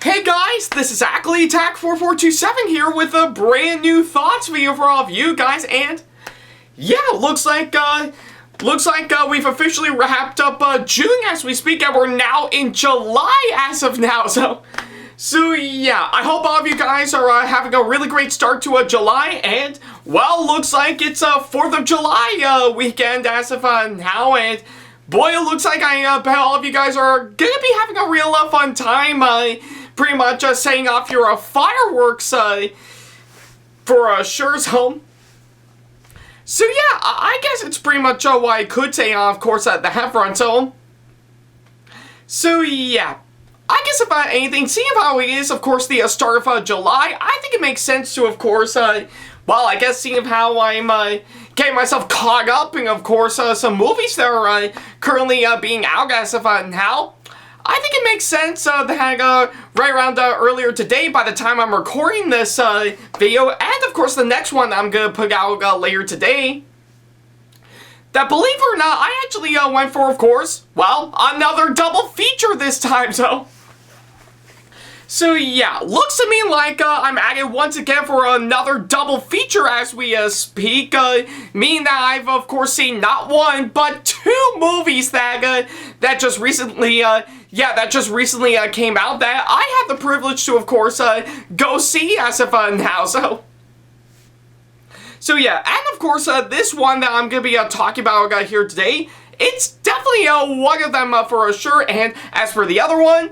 Hey guys, this is Ackleyattack4427 here with a brand new thoughts video for all of you guys, and yeah, looks like we've officially wrapped up June as we speak, and we're now in July as of now. So yeah, I hope all of you guys are having a really great start to July, and well, looks like it's 4th of July weekend as of now, and boy, it looks like I bet all of you guys are gonna be having a real fun time, pretty much setting off your fireworks for sure. So yeah, I guess it's pretty much what I could say, of course, at the front. So yeah, I guess about anything, seeing how it is, of course, the start of July, I think it makes sense to, of course, well, I guess seeing how I'm getting myself caught up in, of course, some movies that are currently being out as of now, I think it makes sense that right around earlier today, by the time I'm recording this video, and of course the next one I'm going to put out later today, that, believe it or not, I actually went for, of course, well, another double feature this time, So yeah, looks to me like I'm at it once again for another double feature as we speak, meaning that I've of course seen not one but two movies that just recently came out that I had the privilege to, of course, go see as of now. So yeah, and of course this one that I'm gonna be talking about here today, it's definitely one of them for sure. And as for the other one,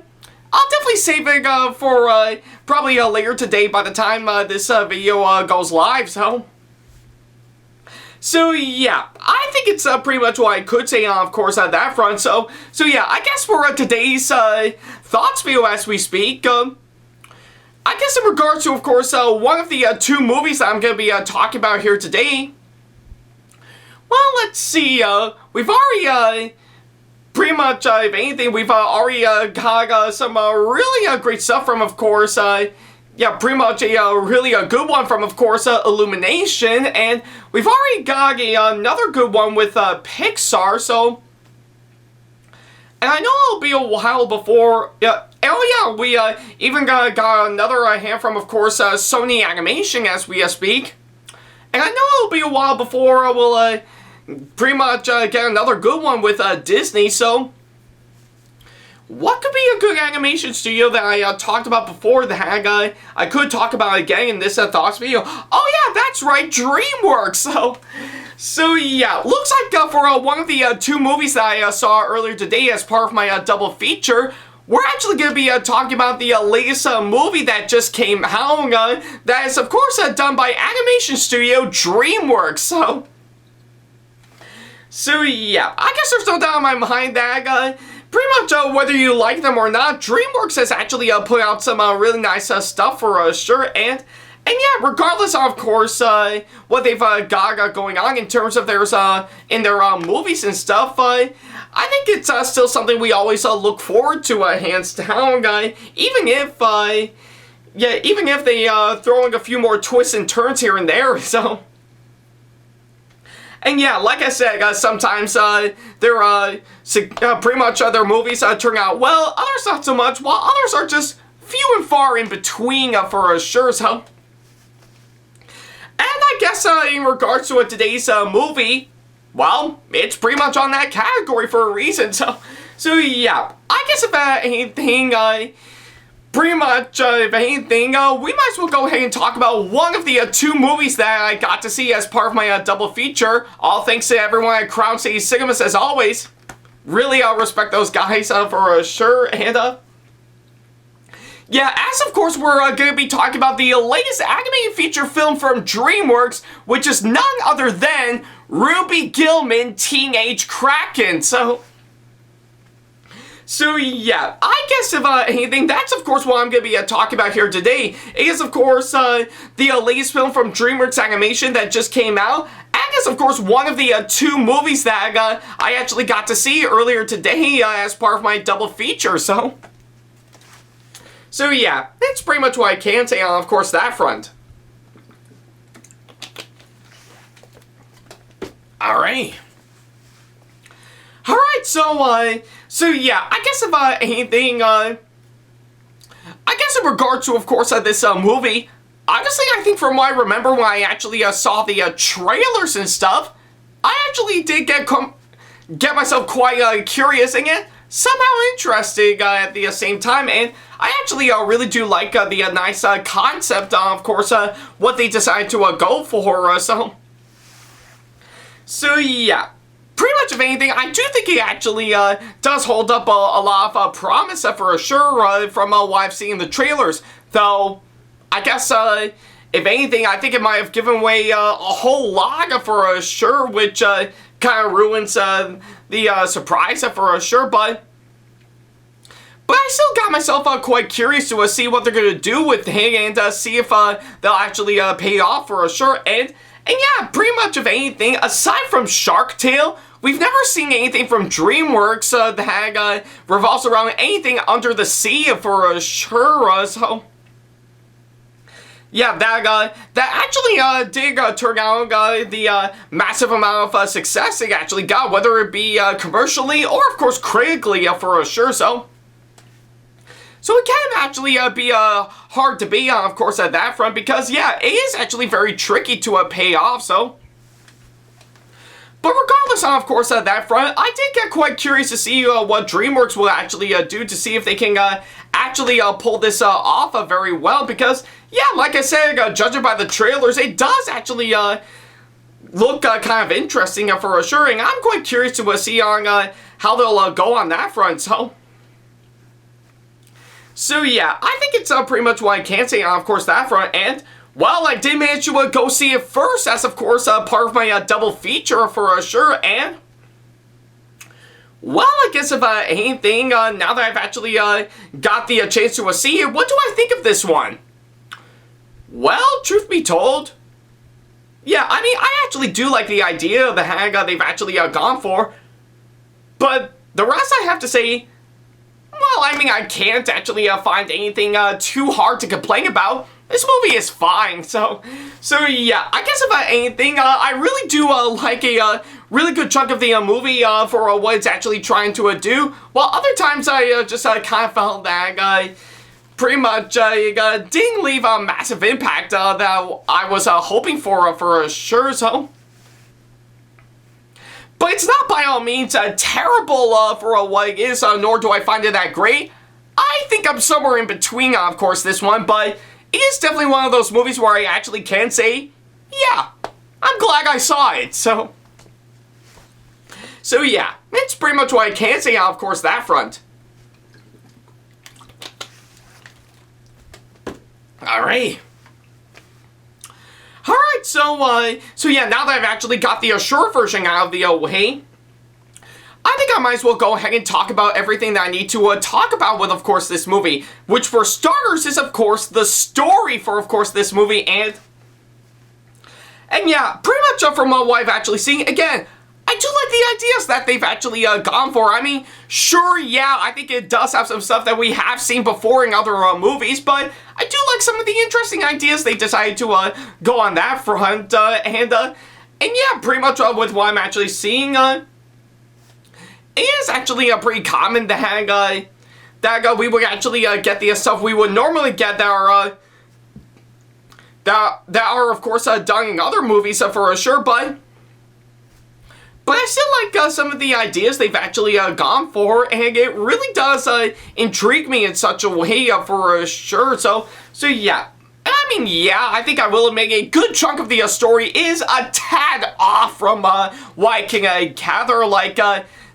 I'll definitely save it for probably later today by the time this video goes live, So yeah, I think it's pretty much what I could say, of course, on that front. So yeah, I guess for today's thoughts video as we speak, I guess in regards to, of course, one of the two movies that I'm going to be talking about here today, well, let's see, we've already pretty much, if anything, we've already got some really great stuff from, of course, yeah, pretty much a really good one from, of course, Illumination, and we've already got another good one with Pixar, and I know it'll be a while before, we even got another hand from, of course, Sony Animation as we speak, and I know it'll be a while before we'll pretty much get another good one with Disney. So what could be a good animation studio that I talked about before that I could talk about again in this thoughts video? Oh yeah, that's right, DreamWorks. So yeah, looks like for one of the two movies that I saw earlier today as part of my double feature, we're actually going to be talking about the latest movie that just came out, that is of course done by animation studio DreamWorks. So yeah, I guess there's no doubt in my mind that pretty much whether you like them or not, DreamWorks has actually put out some really nice stuff for sure, and yeah, regardless of course what they've got going on in terms of their in their movies and stuff, I think it's still something we always look forward to, hands down, even if they throw in a few more twists and turns here and there, And yeah, like I said, sometimes they're pretty much their movies turn out well, others not so much, while others are just few and far in between for sure. And I guess in regards to today's movie, well, it's pretty much on that category for a reason. So yeah, I guess about anything, pretty much, if anything, we might as well go ahead and talk about one of the two movies that I got to see as part of my double feature. All thanks to everyone at Crown City Cinemas, as always. Really, respect those guys for sure. And yeah, as of course we're going to be talking about the latest animated feature film from DreamWorks, which is none other than Ruby Gillman Teenage Kraken. So yeah, I guess if anything, that's of course what I'm going to be talking about here today. It is of course the latest film from DreamWorks Animation that just came out, and is of course one of the two movies that I actually got to see earlier today as part of my double feature. So yeah, that's pretty much what I can say on, of course, that front. Alright. Alright, so yeah, I guess if anything, I guess guess in regard to, of course, this movie, honestly, I think from what I remember when I actually saw the trailers and stuff, I actually did get myself quite curious and yet somehow interested at the same time, and I actually really do like the nice concept, of course, what they decided to go for, so yeah. Pretty much of anything, I do think it actually does hold up a lot of promise for sure from what I've seen in the trailers. Though, I guess if anything, I think it might have given away a whole lot for sure, which kind of ruins the surprise for sure. But I still got myself quite curious to see what they're going to do with it and see if they'll actually pay off for sure. And yeah, pretty much of anything, aside from Shark Tale, we've never seen anything from DreamWorks that revolves around anything under the sea for sure, so... Yeah, that actually did turn out the massive amount of success it actually got, whether it be commercially or, of course, critically for sure, so... So it can actually be hard to be on, of course, at that front, because, yeah, it is actually very tricky to pay off, so... But regardless of course, that front, I did get quite curious to see what DreamWorks will actually do to see if they can actually pull this off very well, because, yeah, like I said, judging by the trailers, it does actually look kind of interesting for sure, and I'm quite curious to see on how they'll go on that front, so... So yeah, I think it's pretty much what I can say on, of course, that front, and, well, I did manage to go see it first, as, of course, part of my double feature for sure, and, well, I guess if anything, now that I've actually got the chance to see it, what do I think of this one? Well, truth be told, yeah, I mean, I actually do like the idea of the hang they've actually gone for, but the rest I have to say... Well, I mean, I can't actually find anything too hard to complain about. This movie is fine, so yeah, I guess if anything, I really do like a really good chunk of the movie for what it's actually trying to do, while other times I just kind of felt that pretty much didn't leave a massive impact that I was hoping for sure, so... But it's not by all means terrible for what it is, nor do I find it that great. I think I'm somewhere in between, of course, this one, but it is definitely one of those movies where I actually can say, yeah, I'm glad I saw it, so yeah, it's pretty much what I can say on, of course, that front. Alright. Alright, so yeah, now that I've actually got the short version out of the way, I think I might as well go ahead and talk about everything that I need to talk about with, of course, this movie. Which, for starters, is, of course, the story for, of course, this movie, and yeah, pretty much from what I've actually seen, again, I do like the ideas that they've actually gone for. I mean, sure, yeah, I think it does have some stuff that we have seen before in other movies, but I do like some of the interesting ideas they decided to go on that front, and yeah, pretty much with what I'm actually seeing, it is actually pretty common to hang, that we would actually get the stuff we would normally get that are, of course, done in other movies for sure, but I still like some of the ideas they've actually gone for, and it really does intrigue me in such a way for sure, so yeah. I mean, yeah, I think I will admit a good chunk of the story is a tad off from what I can gather, like,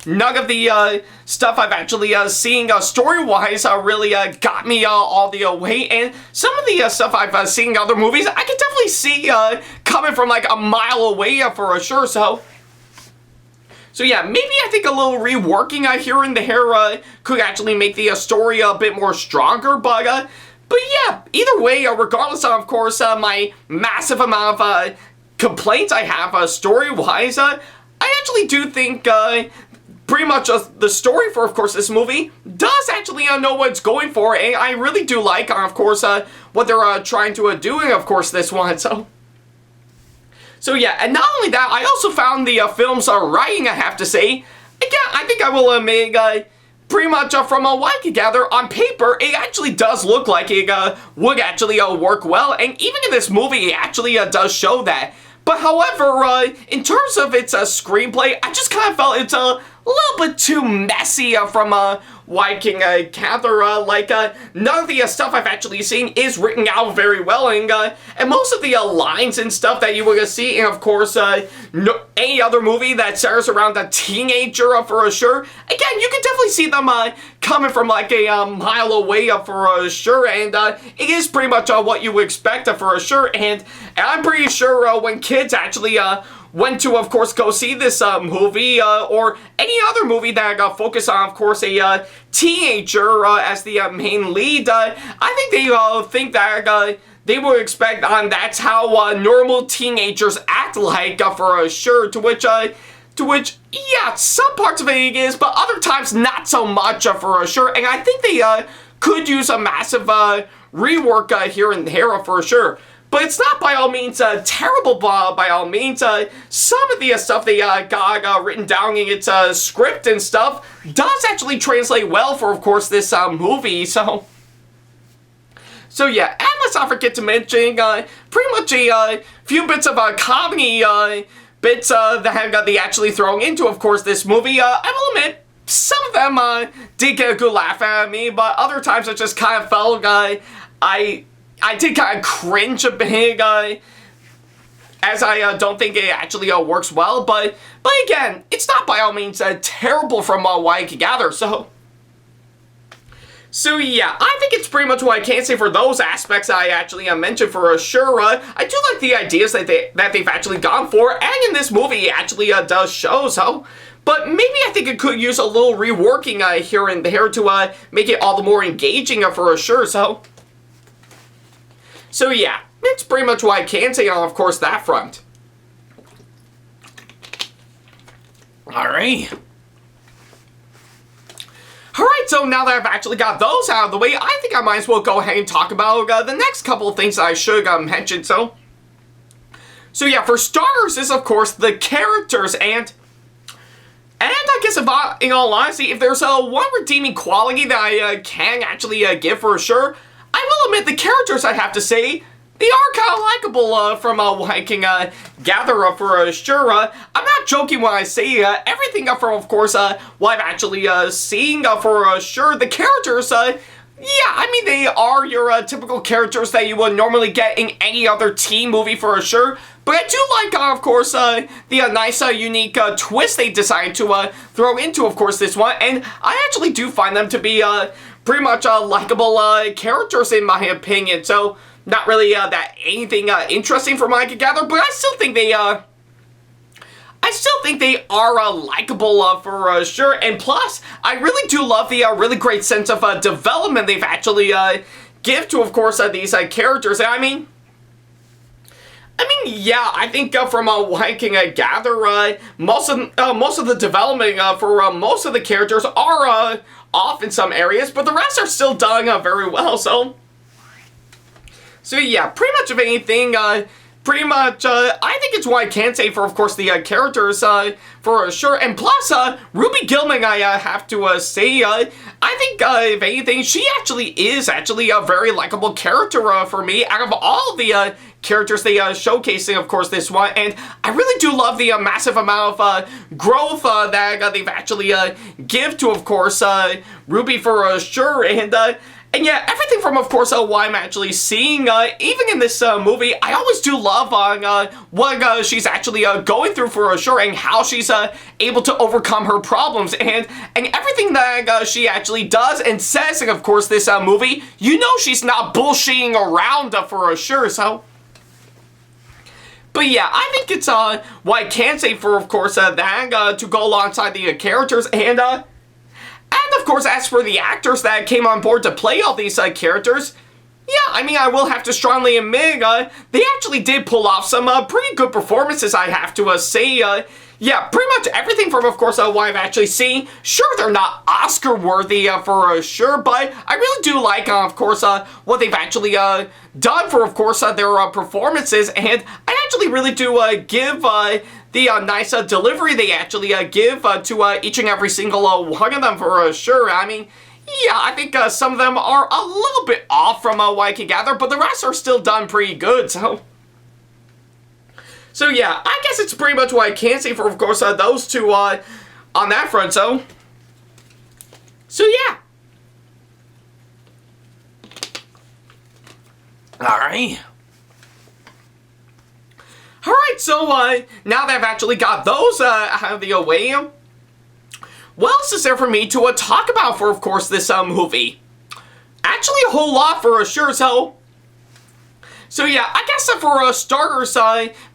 none of the stuff I've actually seen story-wise really got me all the way, and some of the stuff I've seen in other movies, I can definitely see coming from like a mile away for sure, so yeah, maybe I think a little reworking here and there could actually make the story a bit more stronger, but yeah, either way, regardless of course, my massive amount of complaints I have story-wise, I actually do think pretty much the story for, of course, this movie does actually know what it's going for, and I really do like, of course, what they're trying to do, of course, this one, So yeah, and not only that, I also found the film's writing, I have to say. Again, I think I will admit, pretty much from what I can gather, on paper, it actually does look like it would actually work well, and even in this movie, it actually does show that. But however, in terms of its screenplay, I just kind of felt it's a little bit too messy from what I can gather. None of the stuff I've actually seen is written out very well, and most of the lines and stuff that you will see in, of course, any other movie that centers around a teenager for sure. Again, you can definitely see them coming from like a mile away for sure, and it is pretty much what you would expect for sure, and I'm pretty sure when kids actually went to, of course, go see this movie or any other movie that focus on, of course, a teenager as the main lead, I think they think that they would expect that's how normal teenagers act like for sure, to which, yeah, some parts of it is, but other times not so much for sure, and I think they could use a massive rework here and there for sure. But it's not by all means terrible by all means. Some of the stuff they got written down in its script and stuff does actually translate well for, of course, this movie. So yeah, and let's not forget to mention pretty much a few bits of comedy bits that they actually thrown into, of course, this movie. I will admit, some of them did get a good laugh at me, but other times I just kind of felt I did kind of cringe a bit, as I don't think it actually works well, but again, it's not by all means terrible from what I can gather, so yeah, I think it's pretty much what I can say for those aspects I actually mentioned for sure. I do like the ideas that they've actually gone for, and in this movie it actually does show, so, but maybe I think it could use a little reworking here and there to make it all the more engaging for sure, So yeah, it's pretty much what I can say on, of course, that front. Alright. Alright, so now that I've actually got those out of the way, I think I might as well go ahead and talk about the next couple of things that I should mention. So yeah, for starters is, of course, the characters, and I guess, in all honesty, if there's one redeeming quality that I can actually give for sure, I will admit the characters, I have to say, they are kind of likable from what I can gather for sure. I'm not joking when I say everything from, of course, what I've actually seen for sure. The characters, yeah, I mean, they are your typical characters that you would normally get in any other teen movie for sure. But I do like, of course, the nice, unique twist they decided to throw into, of course, this one. And I actually do find them to be pretty much likable characters, in my opinion. So, not really that anything interesting from what I can gather, but I still think they are likable for sure. And plus, I really do love the really great sense of development they've actually give to, of course, these characters. And I mean, yeah, I think from what I can gather, most of the development for most of the characters are off in some areas, but the rest are still done very well. So yeah, pretty much of anything, I think it's what I can say for, of course, the characters for sure. And plus, Ruby Gillman, I have to say, I think, if anything, she actually is a very likable character for me out of all the characters they showcasing, of course, this one. And I really do love the massive amount of growth that they've actually give to, of course, Ruby for sure. And yeah, everything from, of course, what I'm actually seeing, even in this movie, I always do love what she's actually going through for sure, and how she's able to overcome her problems, and everything that she actually does and says in, of course, this movie, you know she's not bullshitting around for sure, so. But yeah, I think it's what I can say for, of course, that to go alongside the characters, and of course, as for the actors that came on board to play all these characters, yeah, I mean, I will have to strongly admit, they actually did pull off some pretty good performances, I have to say. Yeah, pretty much everything from, of course, what I've actually seen. Sure, they're not Oscar-worthy for sure, but I really do like, of course, what they've actually done for, of course, their performances, and I actually really do give the nice delivery they actually give to each and every single one of them for sure. I mean, yeah, I think some of them are a little bit off from what I can gather, but the rest are still done pretty good, so yeah, I guess it's pretty much what I can say for, of course, those two on that front, so yeah. Alright. Alright, so now that I've actually got those out of the way, what else is there for me to talk about for, of course, this movie? Actually, a whole lot for sure, so yeah, I guess for starters,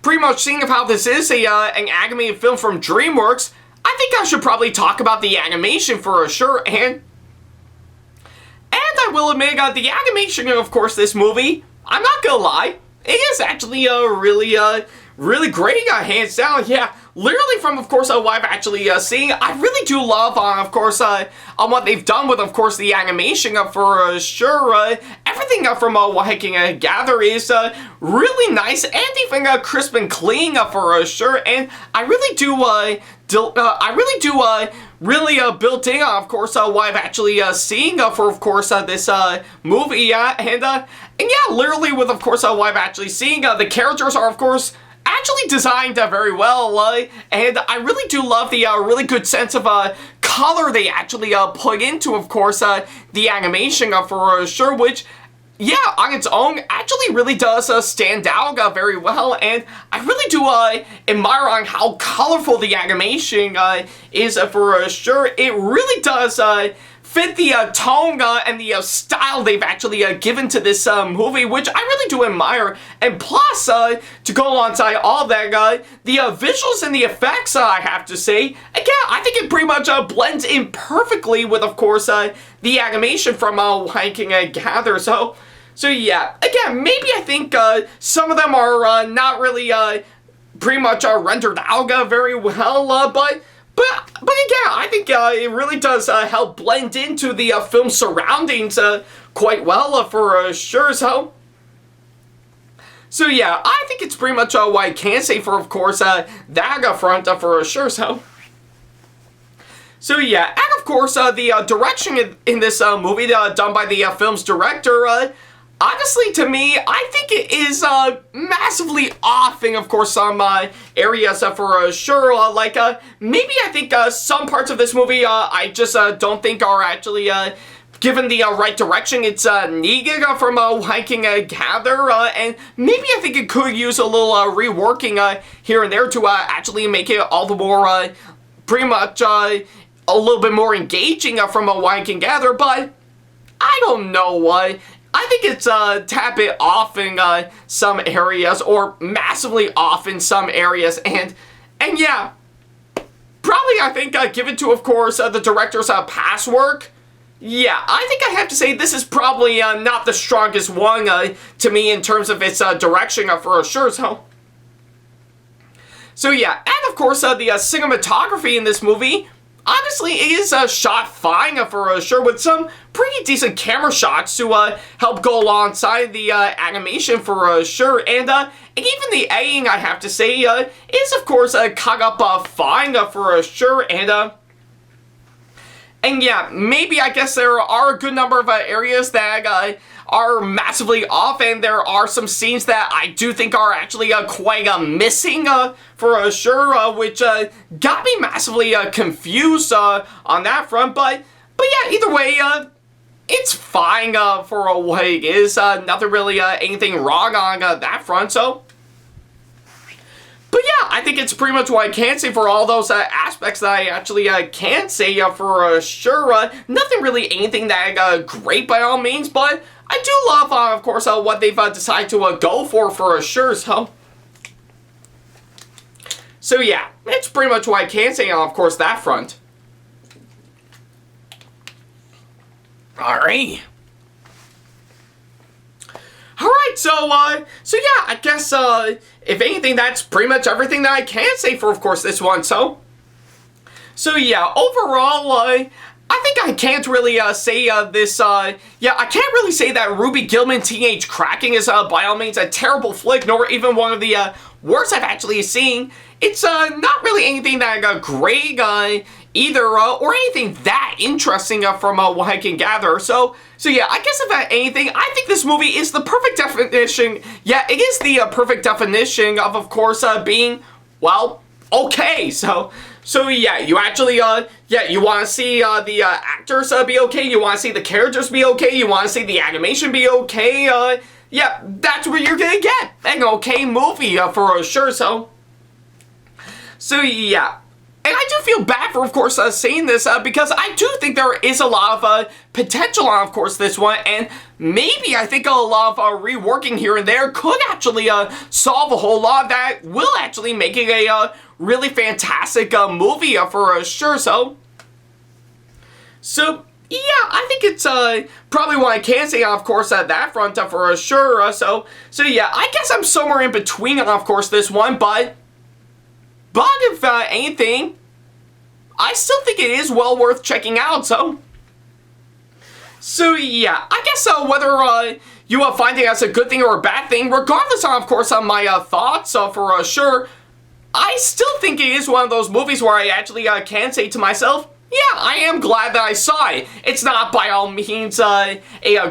pretty much seeing of how this is an animated film from DreamWorks, I think I should probably talk about the animation for sure, and I will admit, the animation of course, this movie, I'm not gonna lie, it is actually really great, hands down, yeah. Literally from, of course, what I've actually seen, I really do love, of course, on what they've done with, of course, the animation for sure. Everything from what I can gather is really nice and even crisp and clean for sure. And I really do, really built in, of course, what I've actually seen for, of course, this movie. And yeah, literally with, of course, what I've actually seen, the characters are, of course, actually designed very well, and I really do love the really good sense of color they actually put into, of course, the animation for sure, which, yeah, on its own, actually really does stand out very well, and I really do admire on how colorful the animation is for sure. It really does fit the tone and the style they've actually given to this movie, which I really do admire. And plus, to go alongside all that, the visuals and the effects, I have to say, again, I think it pretty much blends in perfectly with, of course, the animation from what I can gather. So yeah, again, maybe I think some of them are not really pretty much rendered out very well, but again, I think it really does help blend into the film surroundings quite well for sure. So yeah, I think it's pretty much what I can say for, of course, that front for sure. So yeah, and of course, the direction in this movie done by the film's director. Honestly, to me, I think it is massively off in, of course, some areas for sure. Like, maybe I think some parts of this movie I just don't think are actually given the right direction it's needed from what I can gather. And maybe I think it could use a little reworking here and there to actually make it all the more pretty much a little bit more engaging from what I can gather. But I don't know what. I think it's tap it off in some areas, or massively off in some areas, and yeah, probably I think given to, of course, the director's past work, yeah, I think I have to say this is probably not the strongest one to me in terms of its direction for sure. So yeah, and of course the cinematography in this movie, honestly, it is shot fine for sure, with some pretty decent camera shots to help go alongside the animation for sure, and even the editing, I have to say, is of course caught up fine for sure, and yeah, maybe I guess there are a good number of areas that are massively off, and there are some scenes that I do think are actually quite missing for sure, which got me massively confused on that front. But yeah, either way, it's fine for what it is. Nothing really anything wrong on that front. But yeah, I think it's pretty much what I can say for all those aspects that I actually can say for sure. Nothing really anything that great by all means, but I do love, of course, what they've decided to go for sure. So yeah, it's pretty much what I can say on, of course, that front. Alright. Alright, so yeah, I guess, if anything, that's pretty much everything that I can say for, of course, this one. So yeah, overall, I think I can't really say this, yeah, I can't really say that Ruby Gillman Teenage Kraken is by all means a terrible flick, nor even one of the worst I've actually seen. It's not really anything that I got great either, or anything that interesting from what I can gather. So yeah, I guess if anything, I think this movie is the perfect definition. Yeah, it is the perfect definition of course, being, well, okay. So yeah, you actually, yeah, you want to see the actors be okay, you want to see the characters be okay, you want to see the animation be okay, yeah, that's what you're gonna get. An okay movie for sure. So yeah. And I do feel bad for, of course, saying this, because I do think there is a lot of potential on, of course, this one, and maybe I think a lot of reworking here and there could actually solve a whole lot that will actually make it a really fantastic movie for sure. So yeah, I think it's probably what I can say, of course, at that front for sure. So yeah, I guess I'm somewhere in between, of course, this one, but if anything, I still think it is well worth checking out. So yeah, I guess whether you find it as a good thing or a bad thing, regardless of course, on my thoughts for sure, I still think it is one of those movies where I actually can say to myself, yeah, I am glad that I saw it. It's not by all means a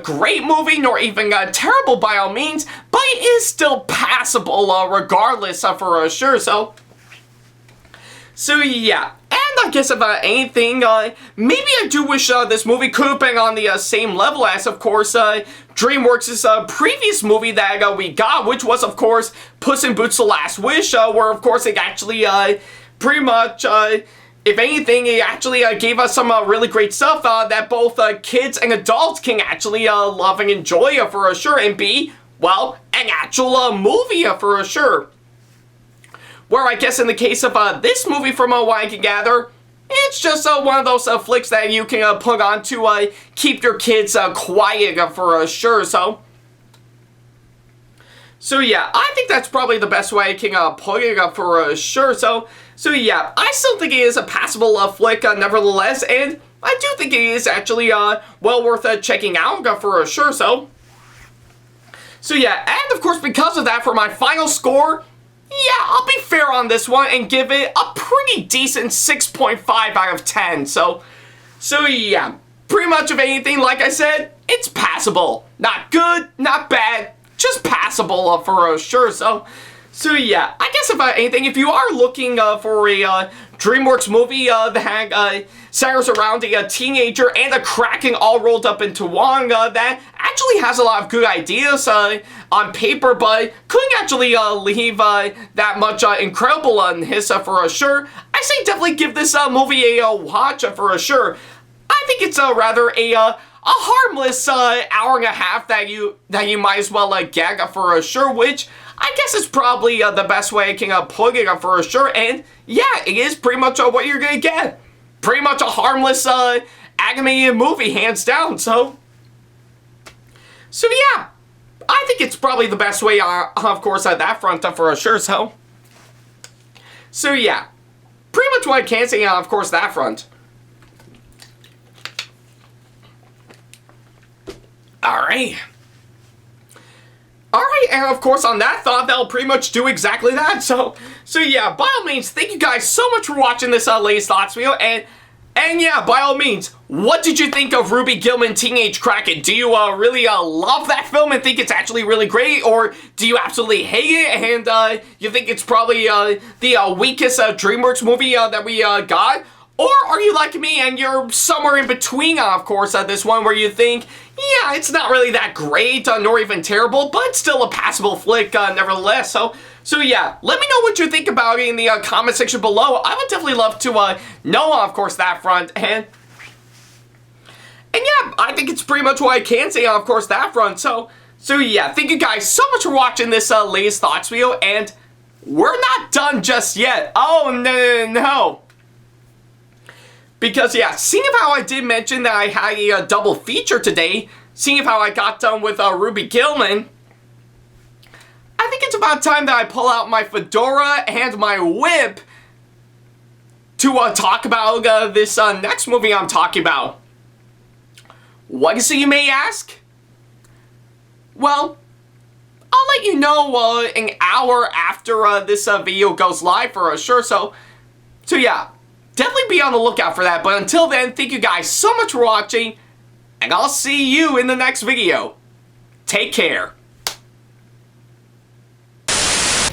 great movie, nor even terrible by all means, but it is still passable regardless for sure. So yeah, and I guess about anything, maybe I do wish this movie could have been on the same level as, of course, DreamWorks' previous movie that we got, which was, of course, Puss in Boots: The Last Wish, where, of course, it actually pretty much, if anything, it actually gave us some really great stuff that both kids and adults can actually love and enjoy for sure, and be, well, an actual movie for sure. Where I guess in the case of this movie, from what I can gather, it's just one of those flicks that you can put on to keep your kids quiet for sure. So yeah, I think that's probably the best way I can put it for sure. So yeah, I still think it is a passable flick nevertheless, and I do think it is actually well worth checking out for sure. So yeah, and of course because of that, for my final score, yeah, I'll be fair on this one and give it a pretty decent 6.5 out of 10. So yeah, pretty much of anything, like I said, it's passable. Not good, not bad, just passable for sure. So yeah, I guess if anything, if you are looking for a DreamWorks movie that centers around a teenager and a Kraken all rolled up into one, that actually has a lot of good ideas on paper, but couldn't actually leave that much incredible on his for sure, I say definitely give this movie a watch for sure. I think it's rather a harmless hour and a half that you might as well gag for sure, which I guess is probably the best way I can plug it for sure. And yeah, it is pretty much what you're gonna get. Pretty much a harmless animated movie, hands down. So yeah, I think it's probably the best way, of course, at that front for sure. So yeah, pretty much what I can say on, of course, that front. Alright, and of course on that thought, that'll pretty much do exactly that. So yeah, by all means, thank you guys so much for watching this latest thoughts video, and yeah, by all means, what did you think of Ruby Gillman Teenage Kraken? Do you really love that film and think it's actually really great, or do you absolutely hate it and you think it's probably the weakest DreamWorks movie that we got? Or are you like me and you're somewhere in between, of course, this one where you think, yeah, it's not really that great, nor even terrible, but still a passable flick nevertheless. So yeah, let me know what you think about it in the comment section below. I would definitely love to know, of course, that front. And yeah, I think it's pretty much what I can say, of course, that front. So yeah, thank you guys so much for watching this latest thoughts video, and we're not done just yet. Oh, no. Because, yeah, seeing how I did mention that I had a double feature today, seeing how I got done with Ruby Gillman, I think it's about time that I pull out my fedora and my whip to talk about this next movie I'm talking about. What is it, you may ask? Well, I'll let you know an hour after this video goes live for sure. So yeah, definitely be on the lookout for that. But until then, thank you guys so much for watching, and I'll see you in the next video. Take care.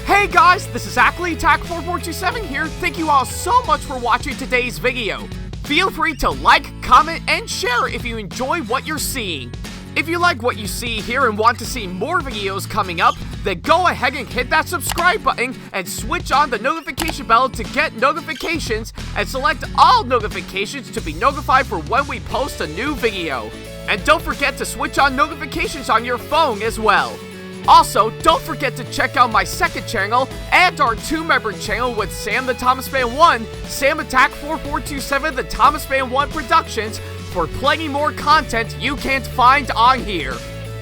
Hey guys, this is Ackleyattack4427 here. Thank you all so much for watching today's video. Feel free to like, comment, and share if you enjoy what you're seeing. If you like what you see here and want to see more videos coming up, then go ahead and hit that subscribe button and switch on the notification bell to get notifications, and select all notifications to be notified for when we post a new video. And don't forget to switch on notifications on your phone as well. Also, don't forget to check out my second channel and our 2-member channel with SamAttack4427's, SamAttack4427TheThomasFan1 Productions, for plenty more content you can't find on here.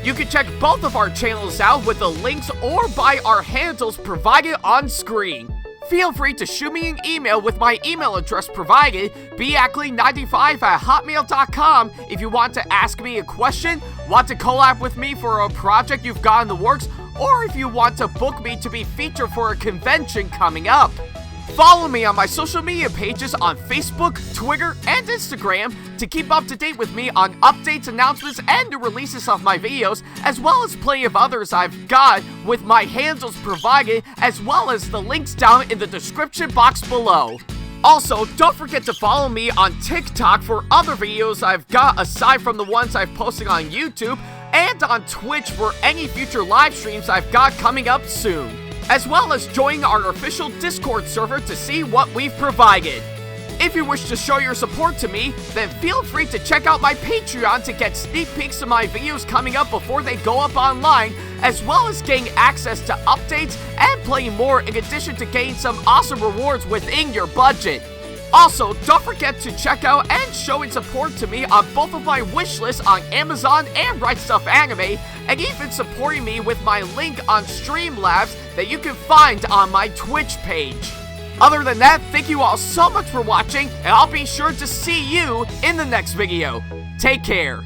You can check both of our channels out with the links or by our handles provided on screen. Feel free to shoot me an email with my email address provided, Ackley95@hotmail.com, if you want to ask me a question, want to collab with me for a project you've got in the works, or if you want to book me to be featured for a convention coming up. Follow me on my social media pages on Facebook, Twitter, and Instagram to keep up to date with me on updates, announcements, and new releases of my videos, as well as plenty of others I've got with my handles provided, as well as the links down in the description box below. Also, don't forget to follow me on TikTok for other videos I've got aside from the ones I've posted on YouTube, and on Twitch for any future live streams I've got coming up soon, as well as join our official Discord server to see what we've provided. If you wish to show your support to me, then feel free to check out my Patreon to get sneak peeks of my videos coming up before they go up online, as well as getting access to updates and plenty more, in addition to getting some awesome rewards within your budget. Also, don't forget to check out and showing support to me on both of my wish lists on Amazon and Right Stuff Anime, and even supporting me with my link on Streamlabs that you can find on my Twitch page. Other than that, thank you all so much for watching, and I'll be sure to see you in the next video. Take care.